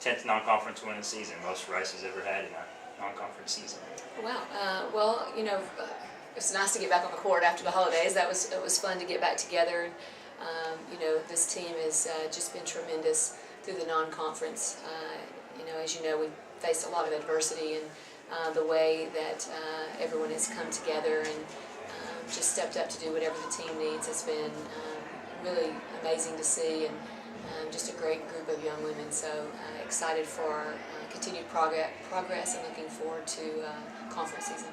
10th non-conference winning season, most Rice has ever had in a non-conference season. Wow. Well, you know, it's nice to get back on the court after the holidays. It was fun to get back together. You know, this team has just been tremendous through the non-conference. You know, as you know, we've faced a lot of adversity, and the way that everyone has come together and just stepped up to do whatever the team needs has been really amazing to see, and just a great group of young women. So excited for continued progress and looking forward to conference season.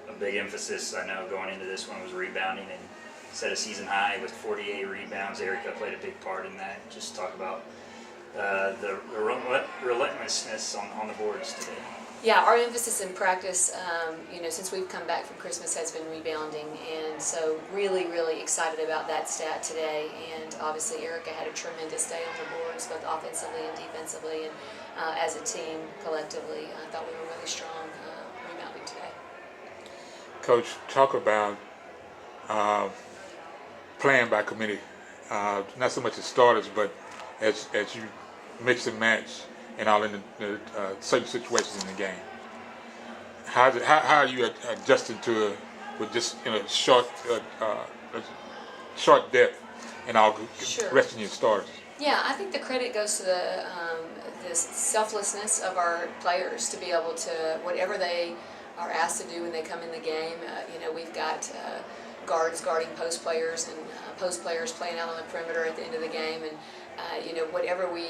A big emphasis, I know, going into this one was rebounding, and set a season high with 48 rebounds. Erica played a big part in that. Just talk about the relentlessness on the boards today. Yeah, our emphasis in practice, you know, since we've come back from Christmas has been rebounding, and so really excited about that stat today. And obviously Erica had a tremendous day on the boards, both offensively and defensively, and as a team, collectively, I thought we were really strong rebounding today. Coach, talk about playing by committee, not so much as starters, but as you mix and match and all in the certain situations in the game. How are you adjusting to it with just short depth and all Sure. resting your starters? Yeah, I think the credit goes to the selflessness of our players to be able to, whatever they are asked to do when they come in the game. You know, we've got guards guarding post players, and post players playing out on the perimeter at the end of the game, and you know, whatever we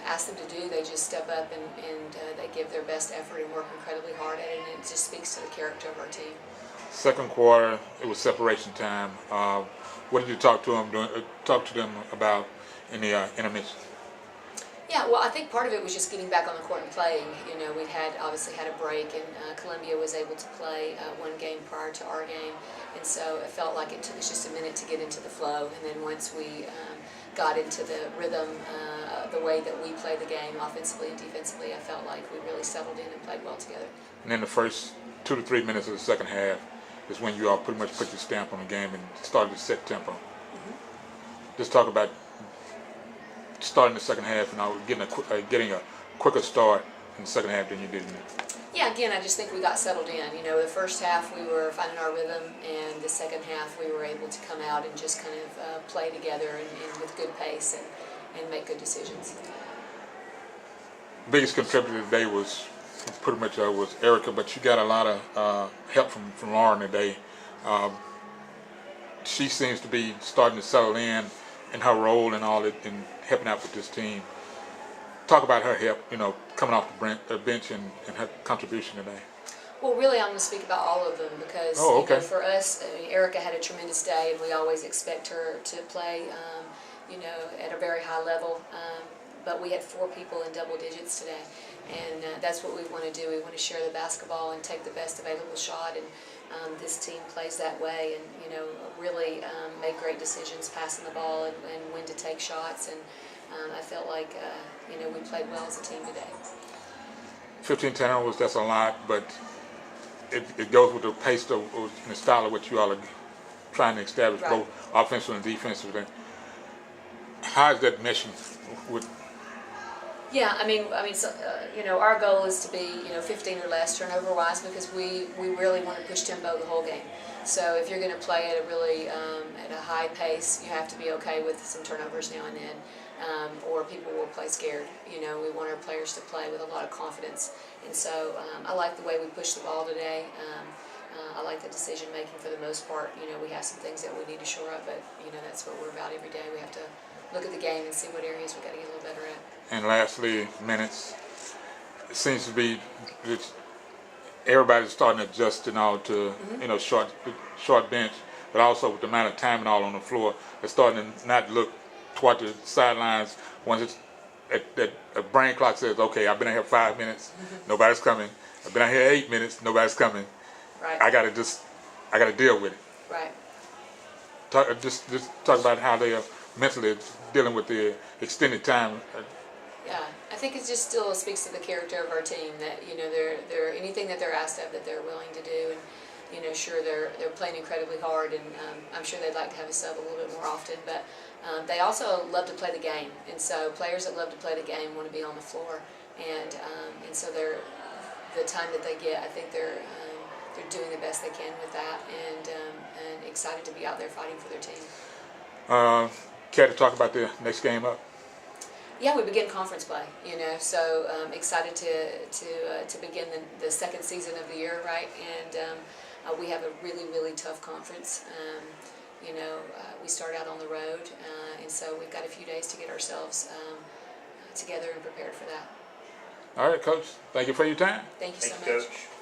ask them to do, they just step up and they give their best effort and work incredibly hard at it, and it just speaks to the character of our team. Second quarter, it was separation time. What did you talk to them about in the intermission? Yeah, well, I think part of it was just getting back on the court and playing. You know, we'd obviously had a break, and Columbia was able to play one game prior to our game, and so it felt like it took us just a minute to get into the flow. And then once we got into the rhythm, the way that we play the game, offensively and defensively, I felt like we really settled in and played well together. And then the first 2 to 3 minutes of the second half is when you all pretty much put your stamp on the game and started to set tempo. Mm-hmm. Just talk about starting the second half and getting a quicker start in the second half than you did in it. Yeah, again, I just think we got settled in. You know, the first half we were finding our rhythm, and the second half we were able to come out and just kind of play together and with good pace and make good decisions. Biggest contributor today was pretty much was Erica, but you got a lot of help from Lauren today. She seems to be starting to settle in her role and all that, and helping out with this team. Talk about her help, coming off the bench and her contribution today. Well, really, I'm going to speak about all of them because okay. You know, for us, Erica had a tremendous day, and we always expect her to play, at a very high level. But we had 4 people in double digits today, and that's what we want to do. We want to share the basketball and take the best available shot, and this team plays that way, and really make great decisions passing the ball and when to take shots. And I felt like we played well as a team today. 15 turnovers, that's a lot, but it goes with the pace and the style of what you all are trying to establish, right, both offensively and defensively. How is that meshing with? Yeah, I mean, so, our goal is to be, 15 or less turnover-wise, because we really want to push tempo the whole game. So if you're going to play at a really at a high pace, you have to be okay with some turnovers now and then, or people will play scared. We want our players to play with a lot of confidence, and so I like the way we pushed the ball today. I like the decision making for the most part. We have some things that we need to shore up, but that's what we're about every day. We have to look at the game and see what areas we got to get a little better at. And lastly, minutes. It seems to be that everybody's starting to adjust and all to short bench, but also with the amount of time and all on the floor, it's starting to not look toward the sidelines. Once a brain clock says, okay, I've been out here 5 minutes, nobody's coming. I've been out here 8 minutes, nobody's coming. Right. I gotta deal with it. Right. Just talk about how they are mentally dealing with the extended time. Yeah, I think it just still speaks to the character of our team that they're anything that they're asked of that they're willing to do, sure they're playing incredibly hard, and I'm sure they'd like to have a sub a little bit more often. But they also love to play the game, and so players that love to play the game want to be on the floor, and so the time that they get, I think they're doing the best they can with that, and excited to be out there fighting for their team. Care to talk about the next game up? Yeah, we begin conference play, so excited to begin the second season of the year, right? And we have a really, really tough conference. We start out on the road, and so we've got a few days to get ourselves together and prepared for that. All right, Coach. Thank you for your time. Thank you so Thank you, much. Coach.